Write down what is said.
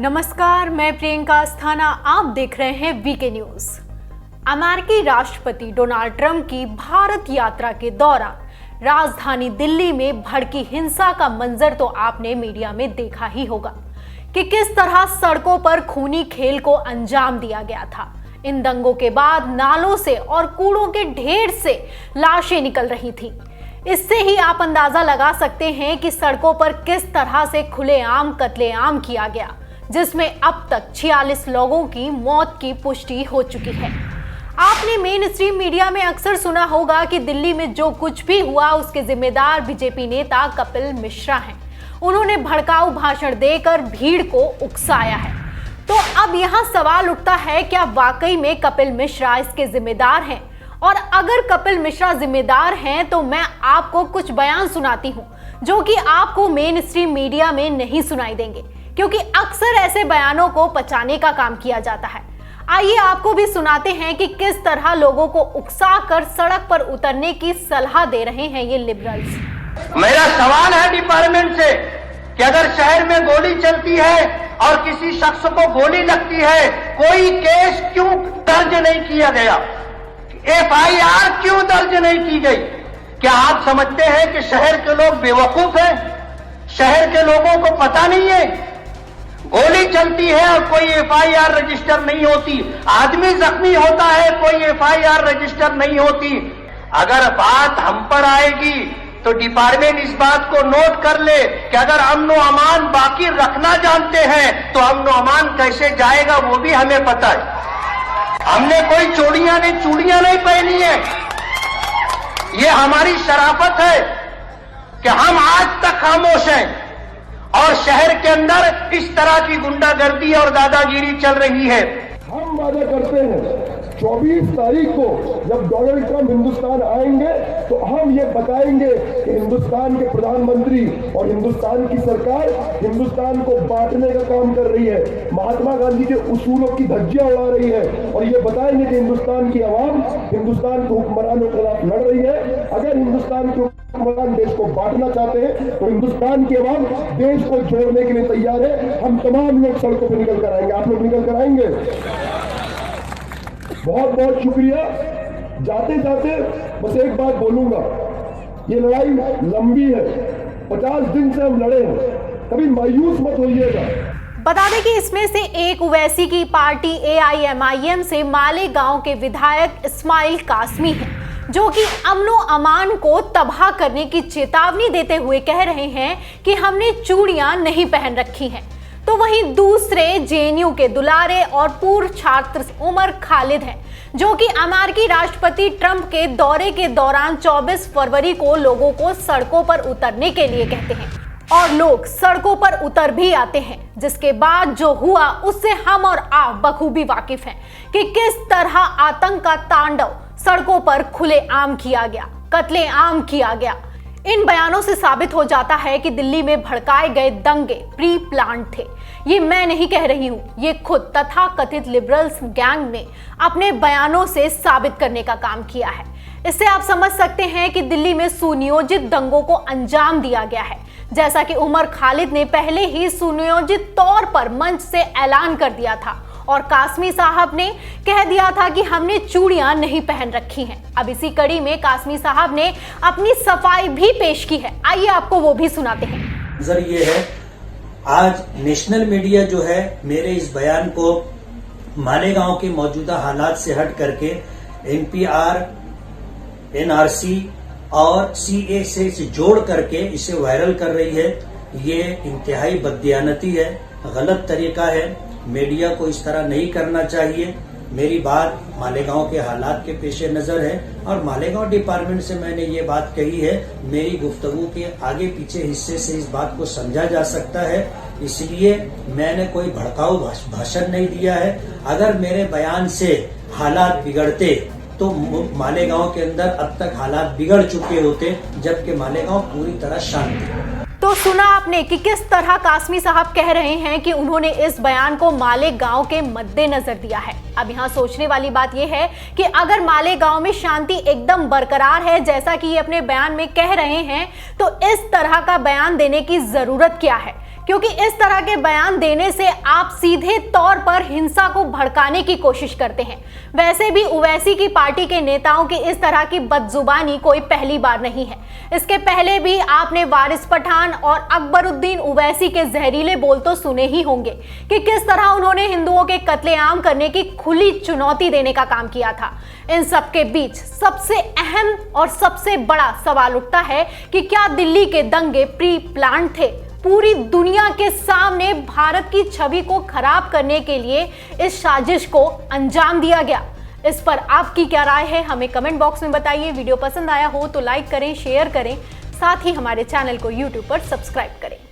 नमस्कार, मैं प्रियंका अस्थाना। आप देख रहे हैं वीके न्यूज। अमेरिकी राष्ट्रपति डोनाल्ड ट्रंप की भारत यात्रा के दौरान राजधानी दिल्ली में भड़की हिंसा का मंजर तो आपने मीडिया में देखा ही होगा कि किस तरह सड़कों पर खूनी खेल को अंजाम दिया गया था। इन दंगों के बाद नालों से और कूड़ों के ढेर से लाशें निकल रही थी। इससे ही आप अंदाजा लगा सकते हैं कि सड़कों पर किस तरह से खुलेआम कत्लेआम किया गया, जिसमें अब तक 46 लोगों की मौत की पुष्टि हो चुकी है। आपने मेन स्ट्रीम मीडिया में अक्सर सुना होगा कि दिल्ली में जो कुछ भी हुआ उसके जिम्मेदार बीजेपी नेता कपिल मिश्रा हैं। उन्होंने भड़काऊ भाषण देकर भीड़ को उकसाया है। तो अब यहाँ सवाल उठता है, क्या वाकई में कपिल मिश्रा इसके जिम्मेदार हैं? और अगर कपिल मिश्रा जिम्मेदार हैं तो मैं आपको कुछ बयान सुनाती हूँ जो कि आपको मेन स्ट्रीम मीडिया में नहीं सुनाई देंगे, क्योंकि अक्सर ऐसे बयानों को पचाने का काम किया जाता है। आइए आपको भी सुनाते हैं कि किस तरह लोगों को उकसाकर सड़क पर उतरने की सलाह दे रहे हैं ये लिबरल्स। मेरा सवाल है डिपार्टमेंट से कि अगर शहर में गोली चलती है और किसी शख्स को गोली लगती है, कोई केस क्यों दर्ज नहीं किया गया? FIR क्यों दर्ज नहीं की गई? क्या आप समझते हैं कि शहर के लोग बेवकूफ हैं? शहर के लोगों को पता नहीं है? गोली चलती है और कोई FIR रजिस्टर नहीं होती, आदमी जख्मी होता है, कोई FIR रजिस्टर नहीं होती। अगर बात हम पर आएगी तो डिपार्टमेंट इस बात को नोट कर ले कि अगर अमन व अमान बाकी रखना जानते हैं तो अमन व अमान कैसे जाएगा वो भी हमें पता है। हमने कोई चूड़ियां नहीं पहनी है। ये हमारी शराफत है कि हम आज तक खामोश हैं और शहर के अंदर इस तरह की गुंडागर्दी और दादागिरी चल रही है। हम वादा करते हैं 24 तारीख को जब डोनाल्ड ट्रंप हिंदुस्तान आएंगे तो हम ये बताएंगे कि हिंदुस्तान के प्रधानमंत्री और हिंदुस्तान की सरकार हिंदुस्तान को बांटने का काम कर रही है, महात्मा गांधी के उसूलों की धज्जियां उड़ा रही है, और ये बताएंगे कि हिंदुस्तान की आवाम हिंदुस्तान के हुक्मरानों के खिलाफ लड़ रही है। अगर हिंदुस्तान के हुक्मरान देश को बांटना चाहते हैं तो हिंदुस्तान की आवाम देश को जोड़ने के लिए तैयार है। हम तमाम लोग सड़कों पर निकल कर आएंगे। आप लोग निकल कर आएंगे। बहुत बहुत शुक्रिया। जाते जाते बस एक बात बोलूंगा, ये लड़ाई लंबी है, 50 दिन से हम लड़े हैं, कभी मायूस मत होइएगा। बता दें कि इसमें से एक ओवैसी की पार्टी AIMIM से मालेगांव के विधायक इस्माइल कासमी है, जो कि अमनो अमान को तबाह करने की चेतावनी देते हुए कह रहे हैं कि हमने चूड़ियां नहीं पहन रखी हैं। तो वहीं दूसरे JNU के दुलारे और पूर्व छात्र उमर खालिद हैं, जो कि अमेरिकी राष्ट्रपति ट्रंप के दौरे के दौरान 24 फरवरी को लोगों को सड़कों पर उतरने के लिए कहते हैं, और लोग सड़कों पर उतर भी आते हैं। जिसके बाद जो हुआ उससे हम और आप बखूबी वाकिफ हैं कि किस तरह आतंक का तांडव सड़कों पर खुलेआम किया गया, कत्लेआम किया गया। इन बयानों से साबित हो जाता है कि दिल्ली में भड़काए गए दंगे प्री प्लान थे। ये मैं नहीं कह रही हूँ, ये खुद तथाकथित लिबरल्स गैंग ने अपने बयानों से साबित करने का काम किया है। इससे आप समझ सकते हैं कि दिल्ली में सुनियोजित दंगों को अंजाम दिया गया है, जैसा कि उमर खालिद ने पहले ही सुनियोजित तौर पर मंच से ऐलान कर दिया था, और कासमी साहब ने कह दिया था कि हमने चूड़ियां नहीं पहन रखी हैं। अब इसी कड़ी में कासमी साहब ने अपनी सफाई भी पेश की है। आइए आपको वो भी सुनाते हैं। नजर ये है, आज नेशनल मीडिया जो है मेरे इस बयान को मालेगांव के मौजूदा हालात से हट करके NPR, NRC और CA से जोड़ करके इसे वायरल कर रही है। ये इंतहाई बददियानती है, गलत तरीका है। मीडिया को इस तरह नहीं करना चाहिए। मेरी बात मालेगांव के हालात के पेशे नजर है और मालेगांव डिपार्टमेंट से मैंने ये बात कही है। मेरी गुफ्तगू के आगे पीछे हिस्से से इस बात को समझा जा सकता है, इसलिए मैंने कोई भड़काऊ भाषण नहीं दिया है। अगर मेरे बयान से हालात बिगड़ते तो मालेगांव के अंदर अब तक हालात बिगड़ चुके होते, जबकि मालेगांव पूरी तरह शांत है। तो सुना आपने कि किस तरह कासमी साहब कह रहे हैं कि उन्होंने इस बयान को मालेगांव के मद्देनजर दिया है। अब यहाँ सोचने वाली बात यह है कि अगर मालेगांव में शांति एकदम बरकरार है, जैसा कि ये अपने बयान में कह रहे हैं, तो इस तरह का बयान देने की जरूरत क्या है? क्योंकि इस तरह के बयान देने से आप सीधे तौर पर हिंसा को भड़काने की कोशिश करते हैं। वैसे भी ओवैसी की पार्टी के नेताओं की इस तरह की बदजुबानी कोई पहली बार नहीं है। इसके पहले भी आपने वारिस पठान और अकबरुद्दीन ओवैसी के जहरीले बोल तो सुने ही होंगे कि किस तरह उन्होंने हिंदुओं के कत्लेआम करने की खुली चुनौती देने का काम किया था। इन सब के बीच सबसे अहम और सबसे बड़ा सवाल उठता है कि क्या दिल्ली के दंगे प्री प्लान थे? पूरी दुनिया के सामने भारत की छवि को खराब करने के लिए इस साजिश को अंजाम दिया गया। इस पर आपकी क्या राय है, हमें कमेंट बॉक्स में बताइए। वीडियो पसंद आया हो तो लाइक करें, शेयर करें, साथ ही हमारे चैनल को YouTube पर सब्सक्राइब करें।